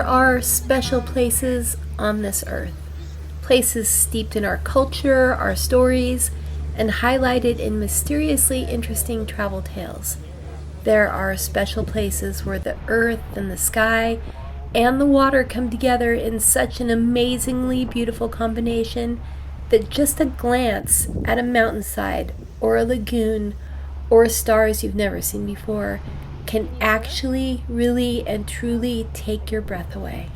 There are special places on this earth, places steeped in our culture, our stories, and highlighted in mysteriously interesting travel tales. There are special places where the earth and the sky and the water come together in such an amazingly beautiful combination that just a glance at a mountainside or a lagoon or stars you've never seen before can actually, really, and truly take your breath away.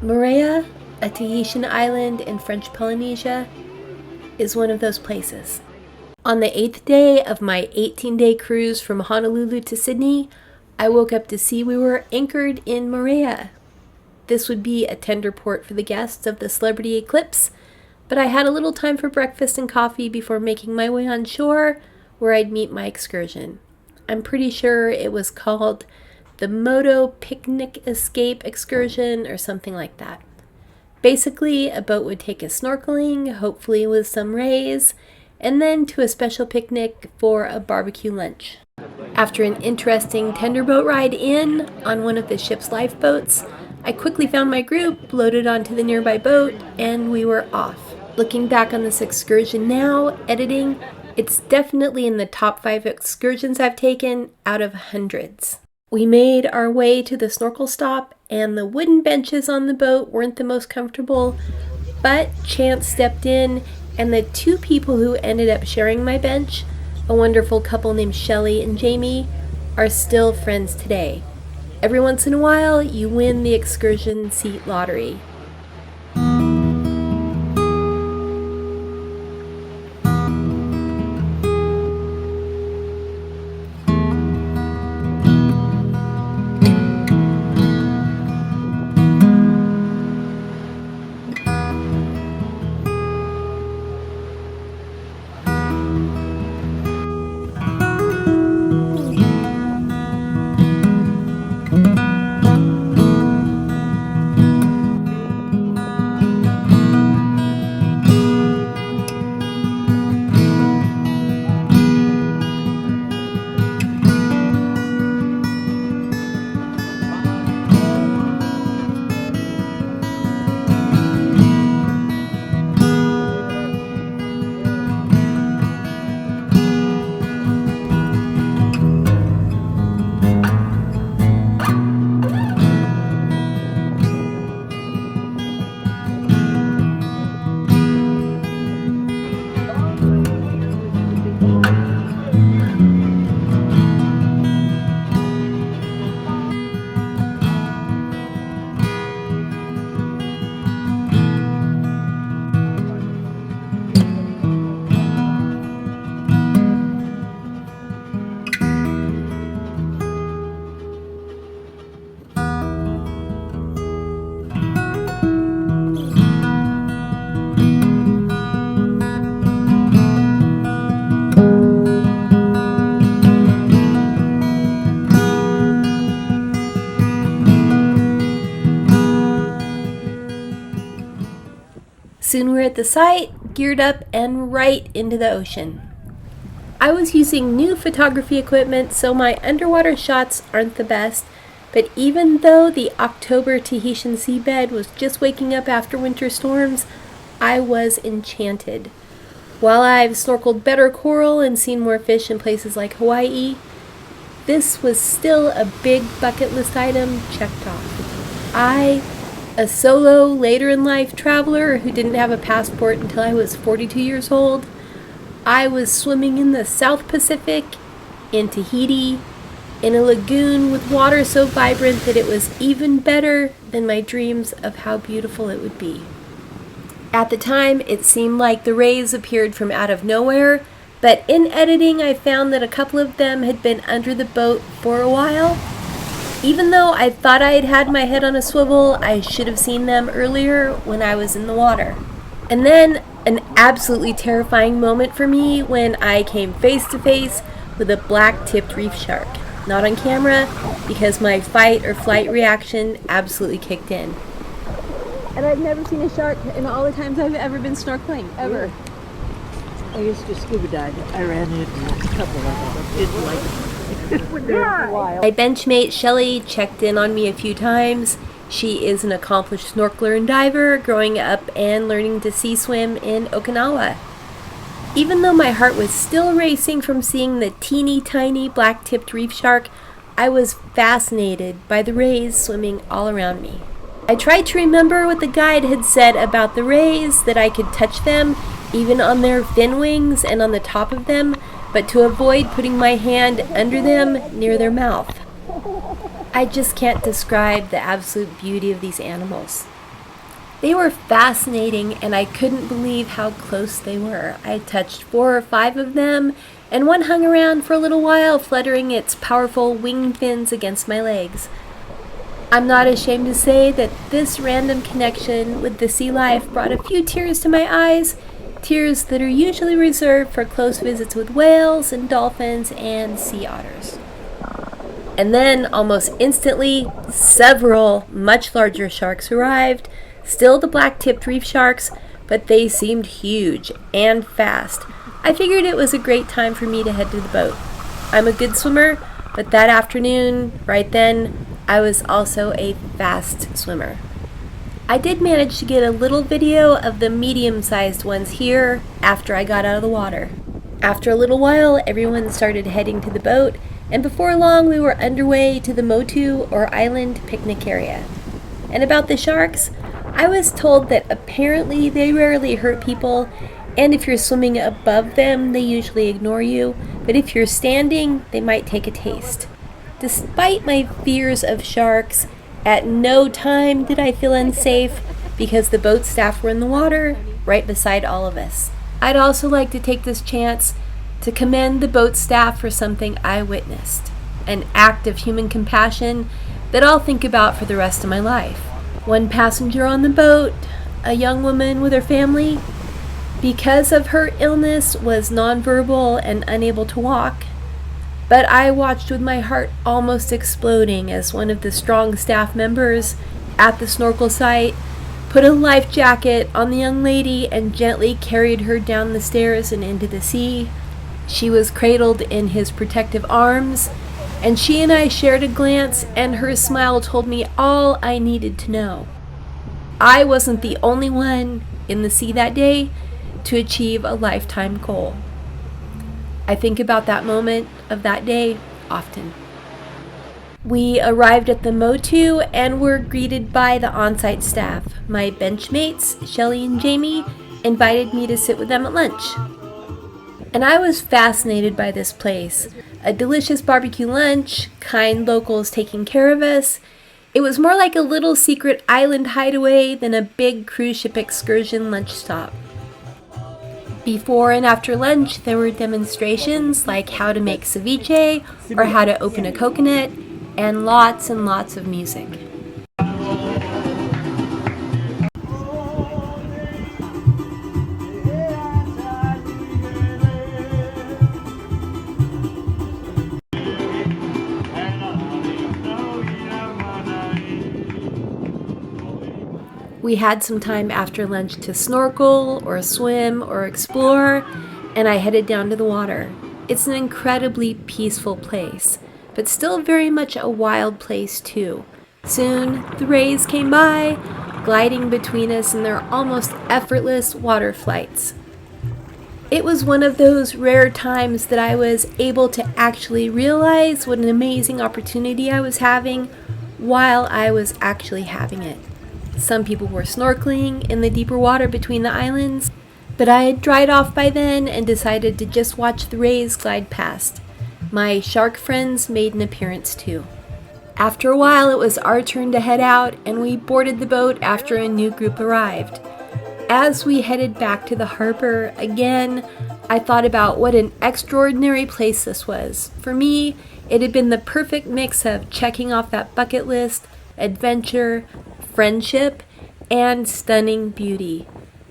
Moorea, a Tahitian island in French Polynesia, is one of those places. On the 8th day of my 18-day cruise from Honolulu to Sydney, I woke up to see we were anchored in Moorea. This would be a tender port for the guests of the celebrity eclipse, but I had a little time for breakfast and coffee before making my way on shore, where I'd meet my excursion. I'm pretty sure it was called the Motu Picnic Escape Excursion or something like that. Basically, a boat would take us snorkeling, hopefully with some rays, and then to a special picnic for a barbecue lunch. After an interesting tender boat ride in on one of the ship's lifeboats, I quickly found my group, loaded onto the nearby boat, and we were off. Looking back on this excursion now, editing, it's definitely in the top 5 excursions I've taken out of hundreds. We made our way to the snorkel stop, and the wooden benches on the boat weren't the most comfortable, but Chance stepped in, and the 2 people who ended up sharing my bench, a wonderful couple named Shelley and Jamie, are still friends today. Every once in a while, you win the excursion seat lottery. Soon we're at the site, geared up, and right into the ocean. I was using new photography equipment, so my underwater shots aren't the best, but even though the October Tahitian seabed was just waking up after winter storms, I was enchanted. While I've snorkeled better coral and seen more fish in places like Hawaii, this was still a big bucket list item checked off. A solo, later-in-life traveler who didn't have a passport until I was 42 years old, I was swimming in the South Pacific, in Tahiti, in a lagoon with water so vibrant that it was even better than my dreams of how beautiful it would be. At the time, it seemed like the rays appeared from out of nowhere, but in editing I found that a couple of them had been under the boat for a while. Even though I thought I had had my head on a swivel, I should have seen them earlier when I was in the water. And then an absolutely terrifying moment for me when I came face to face with a black-tipped reef shark. Not on camera, because my fight or flight reaction absolutely kicked in. And I've never seen a shark in all the times I've ever been snorkeling, ever. I used to scuba dive. I ran into a couple of them. Didn't like it. My benchmate Shelley checked in on me a few times. She is an accomplished snorkeler and diver, growing up and learning to sea swim in Okinawa. Even though my heart was still racing from seeing the teeny tiny black-tipped reef shark, I was fascinated by the rays swimming all around me. I tried to remember what the guide had said about the rays, that I could touch them, even on their fin wings and on the top of them, but to avoid putting my hand under them near their mouth. I just can't describe the absolute beauty of these animals. They were fascinating, and I couldn't believe how close they were. I touched 4 or 5 of them, and one hung around for a little while, fluttering its powerful wing fins against my legs. I'm not ashamed to say that this random connection with the sea life brought a few tears to my eyes, tears that are usually reserved for close visits with whales and dolphins and sea otters. And then, almost instantly, several much larger sharks arrived. Still the black-tipped reef sharks, but they seemed huge and fast. I figured it was a great time for me to head to the boat. I'm a good swimmer, but that afternoon, right then, I was also a fast swimmer. I did manage to get a little video of the medium-sized ones here after I got out of the water. After a little while, everyone started heading to the boat, and before long we were underway to the Motu, or island, picnic area. And about the sharks, I was told that apparently they rarely hurt people, and if you're swimming above them, they usually ignore you, but if you're standing, they might take a taste. Despite my fears of sharks, at no time did I feel unsafe because the boat staff were in the water right beside all of us. I'd also like to take this chance to commend the boat staff for something I witnessed, an act of human compassion that I'll think about for the rest of my life. One passenger on the boat, a young woman with her family, because of her illness was nonverbal and unable to walk, but I watched with my heart almost exploding as one of the strong staff members at the snorkel site put a life jacket on the young lady and gently carried her down the stairs and into the sea. She was cradled in his protective arms, and she and I shared a glance, and her smile told me all I needed to know. I wasn't the only one in the sea that day to achieve a lifetime goal. I think about that moment of that day often. We arrived at the Motu and were greeted by the on-site staff. My benchmates, Shelly and Jamie, invited me to sit with them at lunch. And I was fascinated by this place. A delicious barbecue lunch, kind locals taking care of us. It was more like a little secret island hideaway than a big cruise ship excursion lunch stop. Before and after lunch, there were demonstrations like how to make ceviche or how to open a coconut, and lots of music. We had some time after lunch to snorkel or swim or explore, and I headed down to the water. It's an incredibly peaceful place, but still very much a wild place too. Soon, the rays came by, gliding between us in their almost effortless water flights. It was one of those rare times that I was able to actually realize what an amazing opportunity I was having while I was actually having it. Some people were snorkeling in the deeper water between the islands, but I had dried off by then and decided to just watch the rays glide past. My shark friends made an appearance too. After a while, it was our turn to head out, and we boarded the boat after a new group arrived. As we headed back to the harbor, again, I thought about what an extraordinary place this was. For me, it had been the perfect mix of checking off that bucket list, adventure, friendship, and stunning beauty.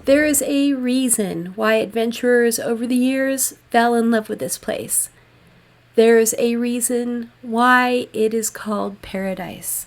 There is a reason why adventurers over the years fell in love with this place. There's a reason why it is called paradise.